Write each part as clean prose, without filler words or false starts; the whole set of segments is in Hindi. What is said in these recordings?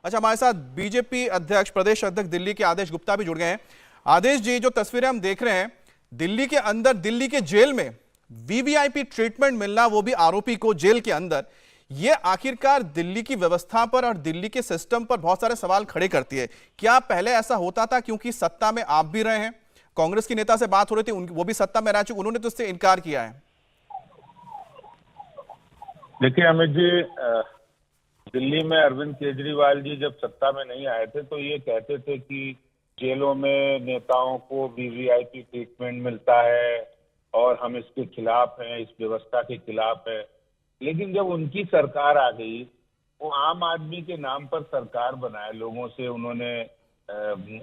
अच्छा, हमारे साथ बीजेपी अध्यक्ष, प्रदेश अध्यक्ष दिल्ली के आदेश गुप्ता भी जुड़ गए हैं। आदेश जी, जो तस्वीरें हम देख रहे हैं दिल्ली के अंदर, दिल्ली के जेल में वीवीआईपी ट्रीटमेंट मिलना, वो भी आरोपी को जेल के अंदर, ये आखिरकार दिल्ली की व्यवस्था पर और दिल्ली के सिस्टम पर बहुत सारे सवाल खड़े करती है। क्या पहले ऐसा होता था? क्योंकि सत्ता में आप भी रहे हैं, कांग्रेस की नेता से बात हो रही थी, वो भी सत्ता में रह चुके, उन्होंने तो इससे इनकार किया है। देखिए अमित जी, दिल्ली में अरविंद केजरीवाल जी जब सत्ता में नहीं आए थे तो ये कहते थे कि जेलों में नेताओं को वीवीआईपी ट्रीटमेंट मिलता है और हम इसके खिलाफ हैं, इस व्यवस्था के खिलाफ है। लेकिन जब उनकी सरकार आ गई, वो आम आदमी के नाम पर सरकार बनाए, लोगों से उन्होंने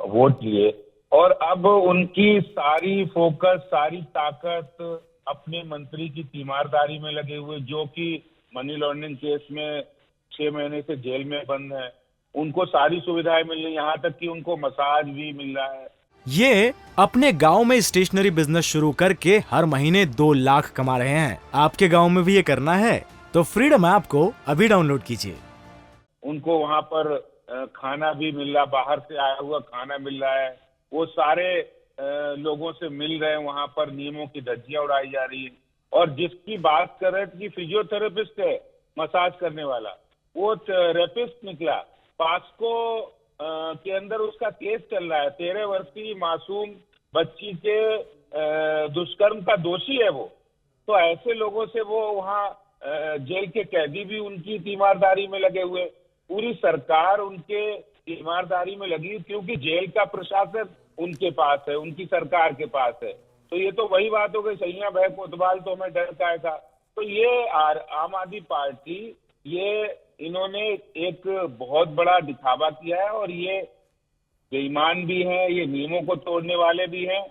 वोट लिए और अब उनकी सारी फोकस, सारी ताकत अपने मंत्री की तीमारदारी में लगे हुए, जो कि मनी लॉन्ड्रिंग केस में 6 महीने से जेल में बंद है। उनको सारी सुविधाएं मिल रही, यहाँ तक कि उनको मसाज भी मिल रहा है। ये अपने गांव में स्टेशनरी बिजनेस शुरू करके हर महीने 2 लाख कमा रहे हैं। आपके गांव में भी ये करना है तो फ्रीडम ऐप को अभी डाउनलोड कीजिए। उनको वहाँ पर खाना भी मिल रहा, बाहर से आया हुआ खाना मिल रहा है। वो सारे लोगों से मिल रहे हैं, वहाँ पर नियमों की धज्जियां उड़ाई जा रही है। और जिसकी बात कर रहे थे कि फिजियोथेरेपिस्ट है, मसाज करने वाला, वो रेपिस्ट निकला। पास्को के अंदर उसका केस चल रहा है। 13 वर्षीय मासूम बच्ची के दुष्कर्म का दोषी है वो। तो ऐसे लोगों से वो वहाँ जेल के कैदी भी उनकी तीमारदारी में लगे हुए, पूरी सरकार उनके तीमारदारी में लगी, क्योंकि जेल का प्रशासन उनके पास है, उनकी सरकार के पास है। तो ये तो वही बात हो गई, सैया भय कोतवाल तो हमें डर का था। तो ये आम आदमी पार्टी, ये इन्होंने एक बहुत बड़ा दिखावा किया है और ये बेईमान भी है, ये नियमों को तोड़ने वाले भी हैं।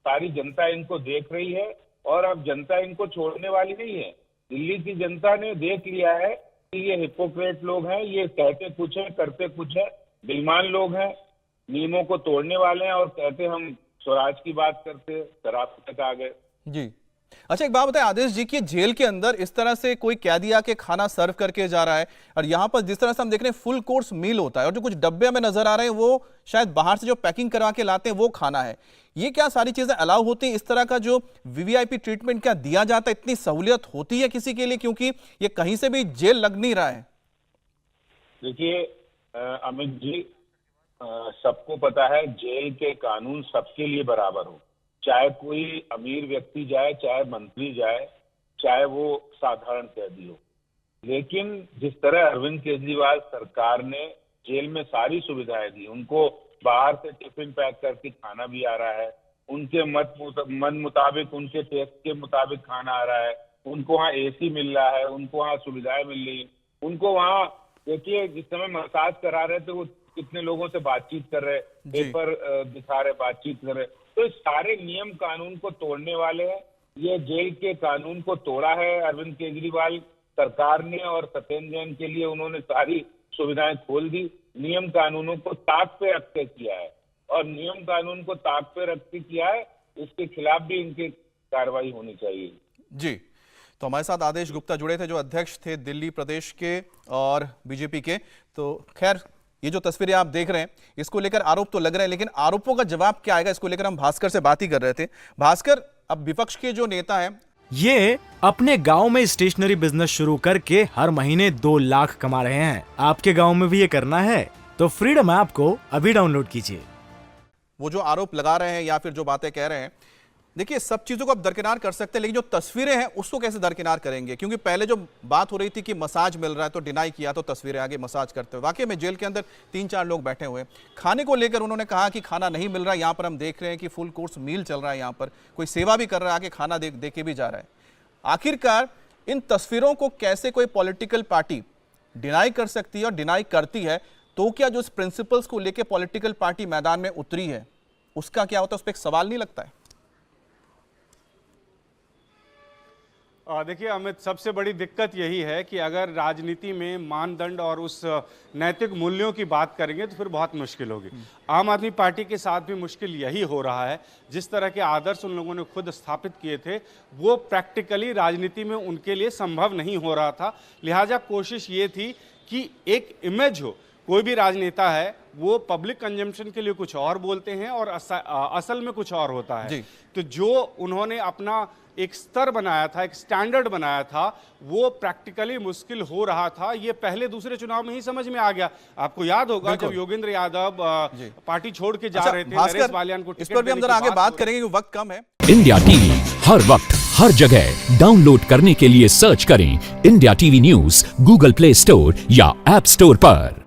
सारी जनता इनको देख रही है और अब जनता इनको छोड़ने वाली नहीं है। दिल्ली की जनता ने देख लिया है कि ये हिपोक्रेट लोग हैं, ये कहते कुछ है, करते कुछ है, बेईमान लोग हैं, नियमों को तोड़ने वाले हैं और कहते हम स्वराज की बात करते, शराब तक आ गए। जी, अच्छा, एक बात बताएं आदेश जी कि जेल के अंदर इस तरह से कोई कैदी आके खाना सर्व करके जा रहा है और यहाँ पर जिस तरह से हम देख रहे हैं फुल कोर्स मील होता है और जो कुछ डब्बे हमें नजर आ रहे हैं वो शायद बाहर से जो पैकिंग करवा के लाते हैं वो खाना है। ये क्या सारी चीजें अलाउ होती हैं? इस तरह का जो वीवीआईपी ट्रीटमेंट क्या दिया जाता है? इतनी सहूलियत होती है किसी के लिए? क्योंकि ये कहीं से भी जेल लग नहीं रहा है। देखिए अमित जी, सबको पता है जेल के कानून सबके लिए बराबर हो, चाहे कोई अमीर व्यक्ति जाए, चाहे मंत्री जाए, चाहे वो साधारण कैदी हो। लेकिन जिस तरह अरविंद केजरीवाल सरकार ने जेल में सारी सुविधाएं दी, उनको बाहर से टिफिन पैक करके खाना भी आ रहा है, उनके मन मुताबिक, उनके टेस्ट के मुताबिक खाना आ रहा है, उनको वहाँ एसी मिल रहा है, उनको वहाँ सुविधाएं मिल रही, उनको वहाँ देखिए जिस समय मसाज करा रहे थे वो कितने लोगों से बातचीत कर रहे, पेपर दिखा रहे, बातचीत कर रहे। तो इस सारे नियम कानून को तोड़ने वाले हैं। ये जेल के कानून को तोड़ा है अरविंद केजरीवाल सरकार ने और सत्येंद्र जैन के लिए उन्होंने सारी सुविधाएं खोल दी। नियम कानूनों को ताक पे रख के किया है और नियम कानून को ताक पे रख के किया है, इसके खिलाफ भी इनकी कार्रवाई होनी चाहिए। जी, तो हमारे साथ आदेश गुप्ता जुड़े थे जो अध्यक्ष थे दिल्ली प्रदेश के और बीजेपी के। तो खैर, ये जो तस्वीरें आप देख रहे हैं इसको लेकर आरोप तो लग रहे हैं, लेकिन आरोपों का जवाब क्या आएगा इसको लेकर हम भास्कर से बात ही कर रहे थे। भास्कर, अब विपक्ष के जो नेता हैं, ये अपने गांव में स्टेशनरी बिजनेस शुरू करके हर महीने 2 लाख कमा रहे हैं। आपके गांव में भी ये करना है तो फ्रीडम ऐप को अभी डाउनलोड कीजिए। वो जो आरोप लगा रहे हैं या फिर जो बातें कह रहे हैं, देखिए सब चीजों को आप दरकिनार कर सकते हैं, लेकिन जो तस्वीरें हैं उसको कैसे दरकिनार करेंगे? क्योंकि पहले जो बात हो रही थी कि मसाज मिल रहा है तो डिनाई किया, तो तस्वीरें आगे मसाज करते हुए वाकई में जेल के अंदर 3-4 लोग बैठे हुए हैं। खाने को लेकर उन्होंने कहा कि खाना नहीं मिल रहा। यहाँ पर हम देख रहे हैं कि फुल कोर्स मील चल रहा है, यहाँ पर कोई सेवा भी कर रहा है, आके खाना दे के भी जा रहा है। आखिरकार इन तस्वीरों को कैसे कोई पॉलिटिकल पार्टी डिनाई कर सकती है और डिनाई करती है तो क्या जो इस प्रिंसिपल्स को लेकर पॉलिटिकल पार्टी मैदान में उतरी है उसका क्या होता है? उस पर एक सवाल नहीं लगता है? देखिए अमित, सबसे बड़ी दिक्कत यही है कि अगर राजनीति में मानदंड और उस नैतिक मूल्यों की बात करेंगे तो फिर बहुत मुश्किल होगी। आम आदमी पार्टी के साथ भी मुश्किल यही हो रहा है। जिस तरह के आदर्श उन लोगों ने खुद स्थापित किए थे वो प्रैक्टिकली राजनीति में उनके लिए संभव नहीं हो रहा था। लिहाजा कोशिश ये थी कि एक इमेज हो कोई भी राजनेता है वो पब्लिक कंजम्पशन के लिए कुछ और बोलते हैं और असल में कुछ और होता है। जी। तो जो उन्होंने अपना एक स्तर बनाया था, एक स्टैंडर्ड बनाया था, वो प्रैक्टिकली मुश्किल हो रहा था। ये पहले दूसरे चुनाव में ही समझ में आ गया। आपको याद होगा जब योगेंद्र यादव पार्टी छोड़ के जा रहे थे, नरेश बालियान को इस पर भी हम जरा आगे बात करेंगे क्योंकि वक्त कम है। इंडिया टीवी हर वक्त हर जगह डाउनलोड करने के लिए सर्च करें India TV news Google play store या ऐप स्टोर पर।